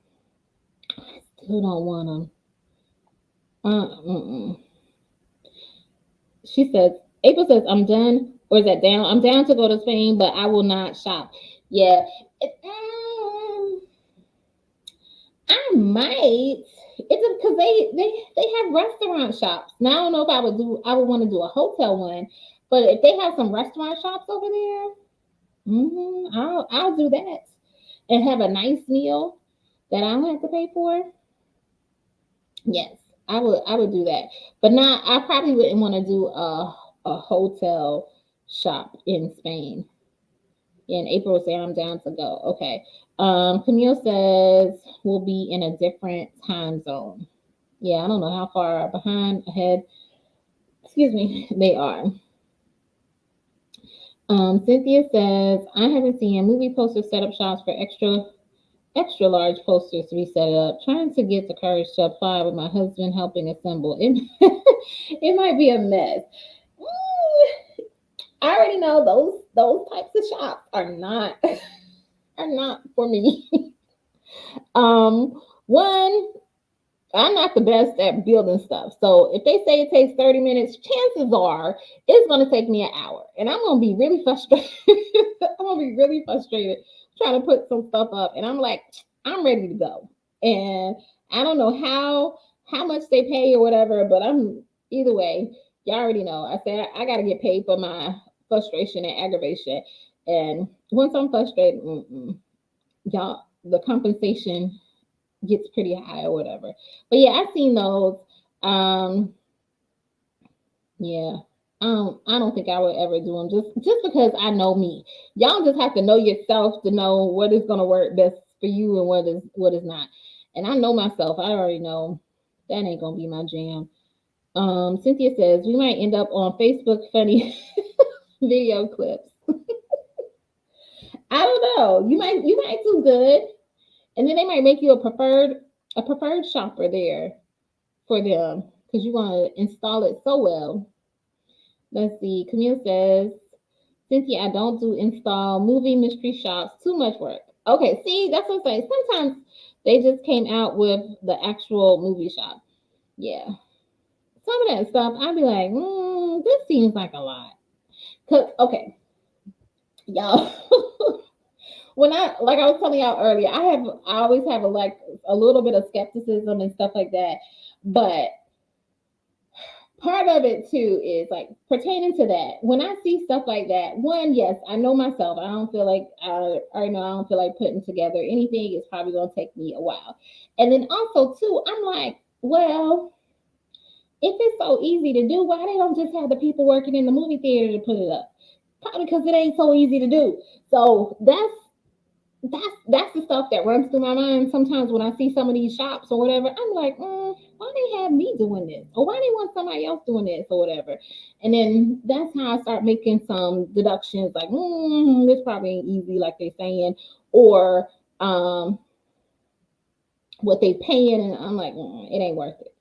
Still don't want them. Mm-mm. She says, April says, I'm done. Or is that down? I'm down to go to Spain, but I will not shop. Yeah. I might. It's because they have restaurant shops. Now I don't know if I would want to do a hotel one, but if they have some restaurant shops over there, I'll do that and have a nice meal that I don't have to pay for. Yes, I would do that, but not. I probably wouldn't want to do a hotel shop in Spain. And April saying I'm down to go. Okay. Camille says we'll be in a different time zone. Yeah, I don't know how far behind, ahead, excuse me, they are. Cynthia says I haven't seen movie posters set up shops for extra large posters to be set up. Trying to get the courage to apply with my husband helping assemble. It might be a mess. I already know those types of shops are not for me. One, I'm not the best at building stuff. So if they say it takes 30 minutes, chances are it's going to take me an hour. And I'm going to be really frustrated. I'm going to be really frustrated trying to put some stuff up. And I'm like, I'm ready to go. And I don't know how much they pay or whatever, but I'm either way, y'all already know. I said I got to get paid for my frustration and aggravation. And once I'm frustrated, y'all, the compensation gets pretty high or whatever. But yeah, I've seen those. Um, yeah. I don't think I would ever do them just because I know me. Y'all just have to know yourself to know what is gonna work best for you and what is not. And I know myself. I already know that ain't gonna be my jam. Cynthia says we might end up on Facebook funny video clips. I don't know. You might do good, and then they might make you a preferred shopper there for them because you want to install it so well. Let's see. Camille says, Cynthia, I don't do install movie mystery shops. Too much work. Okay, see, that's what I'm saying. Sometimes they just came out with the actual movie shop. Yeah. Some of that stuff, I'd be like, this seems like a lot. Cause okay, y'all. When like I was telling y'all earlier, I always have a little bit of skepticism and stuff like that. But part of it too is like pertaining to that. When I see stuff like that, one, yes, I know myself. I don't feel like I don't feel like putting together anything. It's probably gonna take me a while. And then also too, I'm like, well, if it's so easy to do, why they don't just have the people working in the movie theater to put it up? Probably because it ain't so easy to do. So that's the stuff that runs through my mind sometimes when I see some of these shops or whatever. I'm like, why they have me doing this, or why they want somebody else doing this or whatever. And then that's how I start making some deductions, like, this probably ain't easy, like they saying, or what they paying, and I'm like, it ain't worth it.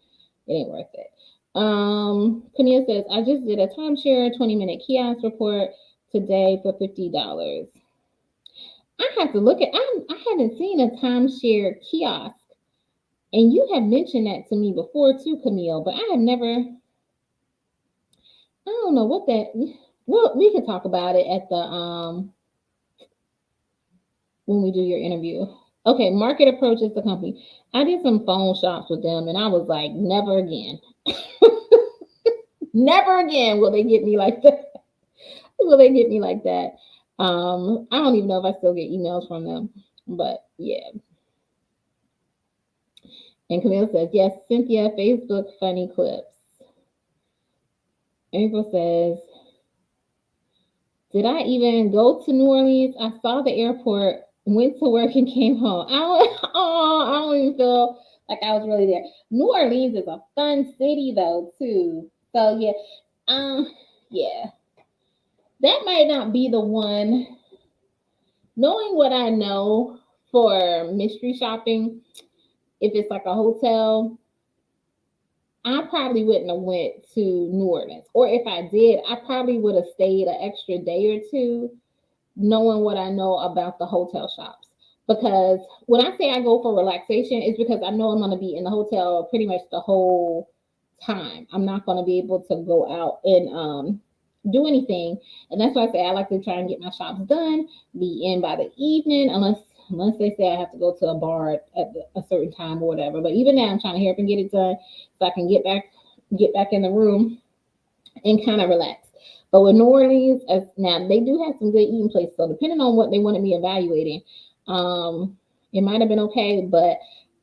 It ain't worth it. Camille says, I just did a timeshare 20-minute kiosk report today for $50. I have to look at. I haven't seen a timeshare kiosk, and you have mentioned that to me before too, Camille. But I have never. I don't know what that. Well, we can talk about it at the when we do your interview. Okay, market approaches the company. I did some phone shops with them, and I was like, never again. Never again will they get me like that. Will they get me like that? I don't even know if I still get emails from them, but yeah. And Camille says, yes, Cynthia, Facebook funny clips. April says, did I even go to New Orleans? I saw the airport Went to work and came home. I don't even feel like I was really there. New Orleans is a fun city though too. So yeah, um, yeah, that might not be the one. Knowing what I know for mystery shopping, if it's like a hotel, I probably wouldn't have went to New Orleans. Or if I did, I probably would have stayed an extra day or two knowing what I know about the hotel shops. Because when I say I go for relaxation, it's because I know I'm going to be in the hotel pretty much the whole time. I'm not going to be able to go out and do anything. And that's why I say I like to try and get my shops done, be in by the evening, unless they say I have to go to a bar a certain time or whatever. But even now, I'm trying to hurry up and get it done so I can get back in the room and kind of relax. But with New Orleans, as now they do have some good eating places. So depending on what they wanted me evaluating, it might have been okay, but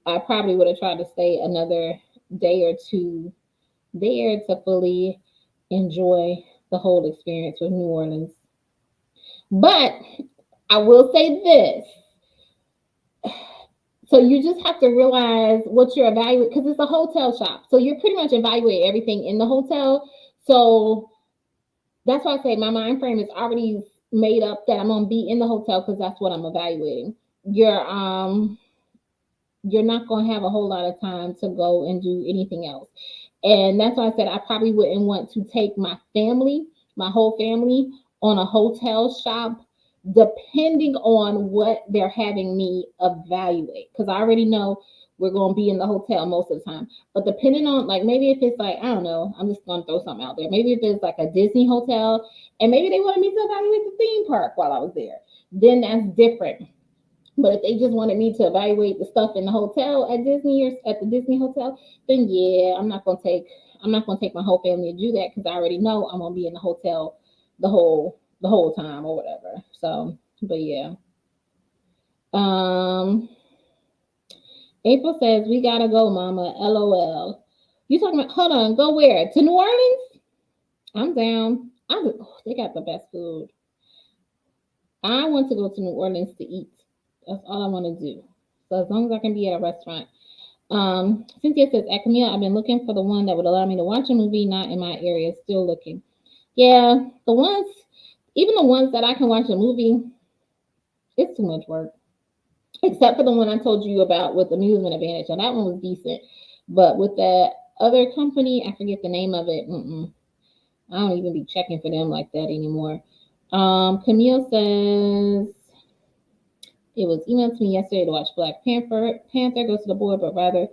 I probably would have tried to stay another day or two there to fully enjoy the whole experience with New Orleans. But I will say this. So you just have to realize what you're evaluating because it's a hotel shop. So you're pretty much evaluating everything in the hotel. So that's why I say my mind frame is already made up that I'm gonna be in the hotel because that's what I'm evaluating. You're you're not gonna have a whole lot of time to go and do anything else. And that's why I said I probably wouldn't want to take my whole family, on a hotel shop, depending on what they're having me evaluate. Because I already know we're going to be in the hotel most of the time. But depending on, like, maybe if it's like, I don't know, I'm just going to throw something out there. Maybe if it's like a Disney hotel and maybe they wanted me to evaluate the theme park while I was there, then that's different. But if they just wanted me to evaluate the stuff in the hotel at Disney or at the Disney hotel, then yeah, I'm not gonna take my whole family to do that because I already know I'm gonna be in the hotel the whole time or whatever. So, but yeah. Um, April says we gotta go, Mama. LOL. You talking about? Hold on, go where? To New Orleans? I'm down. They got the best food. I want to go to New Orleans to eat. That's all I want to do. So as long as I can be at a restaurant. Cynthia says, at Camille, I've been looking for the one that would allow me to watch a movie not in my area. Still looking. Yeah, even the ones that I can watch a movie, it's too much work. Except for the one I told you about with Amusement Advantage. And that one was decent. But with that other company, I forget the name of it. I don't even be checking for them like that anymore. Camille says, it was emailed to me yesterday to watch Black Panther. Panther goes to the board, but rather,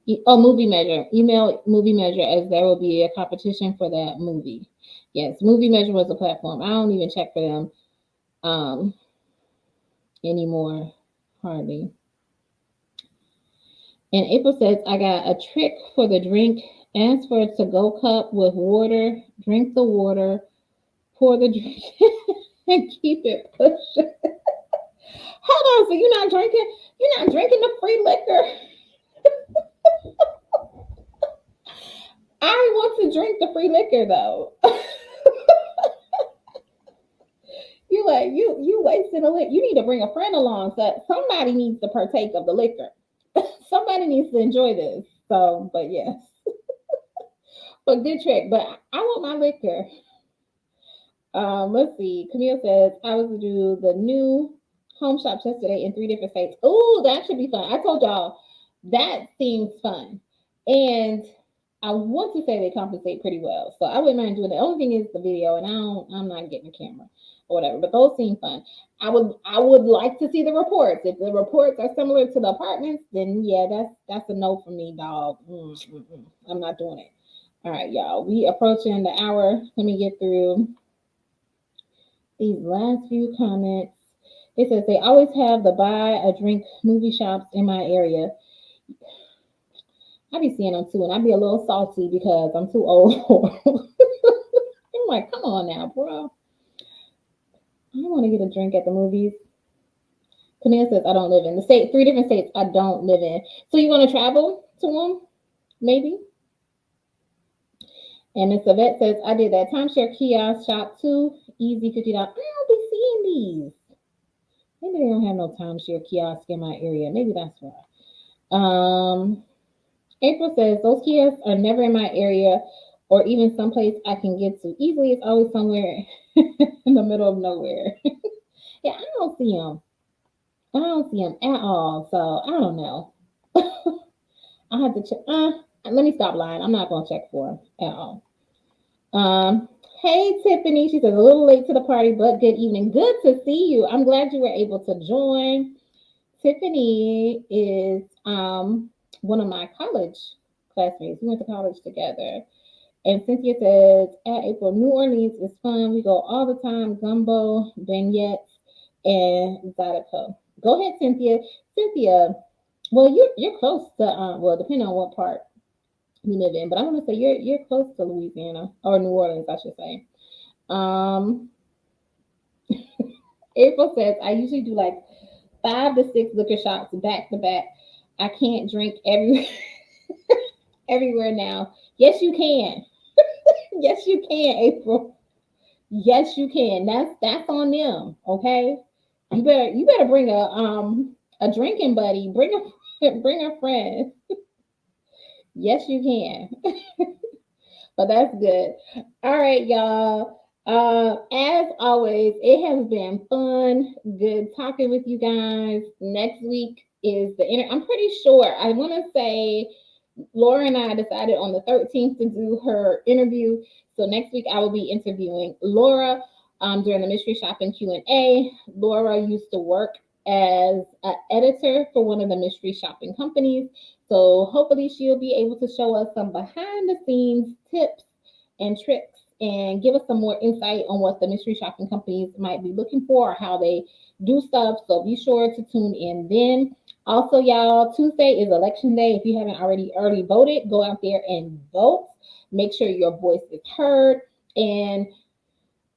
Movie Measure. Email Movie Measure as there will be a competition for that movie. Yes, Movie Measure was a platform. I don't even check for them anymore, hardly. And April says, I got a trick for the drink. Ask for a to-go cup with water. Drink the water. Pour the drink and keep it pushing. Hold on, so you're not drinking? You're not drinking the free liquor? I want to drink the free liquor though. You like you wasting a liquor. You need to bring a friend along. So somebody needs to partake of the liquor. Somebody needs to enjoy this. So, but yes, but good trick. But I want my liquor. Let's see. Camille says I was to do the new home shops yesterday in 3 different states. Oh, that should be fun. I told y'all that seems fun, and I want to say they compensate pretty well. So I wouldn't mind doing it. The only thing is the video, and I'm not getting a camera or whatever. But those seem fun. I would like to see the reports. If the reports are similar to the apartments, then yeah, that's a no for me, dog. I'm not doing it. All right, y'all. We approaching the hour. Let me get through these last few comments. It says they always have the buy a drink movie shops in my area. I be seeing them too, and I be a little salty because I'm too old. I'm like, come on now, bro. I don't want to get a drink at the movies. Camille says I don't live in the state. 3 different states I don't live in. So you want to travel to them? Maybe. And Miss Yvette says I did that timeshare kiosk shop too. Easy $50. I don't be seeing these. Maybe they don't have no timeshare kiosk in my area. Maybe that's why. Um, April says those kiosks are never in my area or even someplace I can get to easily. It's always somewhere in the middle of nowhere. Yeah, I don't see them. I don't see them at all. So I don't know. I have to check. Let me stop lying. I'm not gonna check for them at all. Um, hey Tiffany, she says a little late to the party, but good evening. Good to see you. I'm glad you were able to join. Tiffany is one of my college classmates. We went to college together. And Cynthia says, at April, New Orleans is fun. We go all the time. Gumbo, beignets, and Zydeco. Go ahead, Cynthia. Cynthia, well, you're close to well, depending on what part you live in, but I'm gonna say you're close to Louisiana or New Orleans, I should say. Um, April says I usually do like 5 to 6 liquor shots back to back. I can't drink everywhere now. Yes, you can. Yes, you can, April. Yes, you can. That's on them. Okay. You better bring a drinking buddy. Bring a bring a friend. Yes, you can. But that's good. All right, y'all. As always, it has been fun. Good talking with you guys. Next week is I'm pretty sure. I want to say Laura and I decided on the 13th to do her interview. So next week I will be interviewing Laura during the mystery shopping Q&A. Laura used to work as an editor for one of the mystery shopping companies. So hopefully she'll be able to show us some behind the scenes tips and tricks and give us some more insight on what the mystery shopping companies might be looking for or how they do stuff. So be sure to tune in then. Also, y'all, Tuesday is election day. If you haven't already early voted, go out there and vote. Make sure your voice is heard. And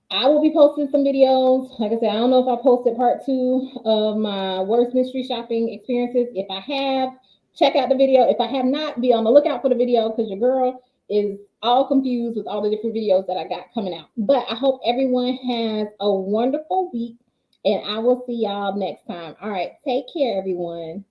I will be posting some videos. Like I said, I don't know if I posted part 2 of my worst mystery shopping experiences. If I have, check out the video. If I have not, be on the lookout for the video because your girl is all confused with all the different videos that I got coming out. But I hope everyone has a wonderful week and I will see y'all next time. All right, take care, everyone.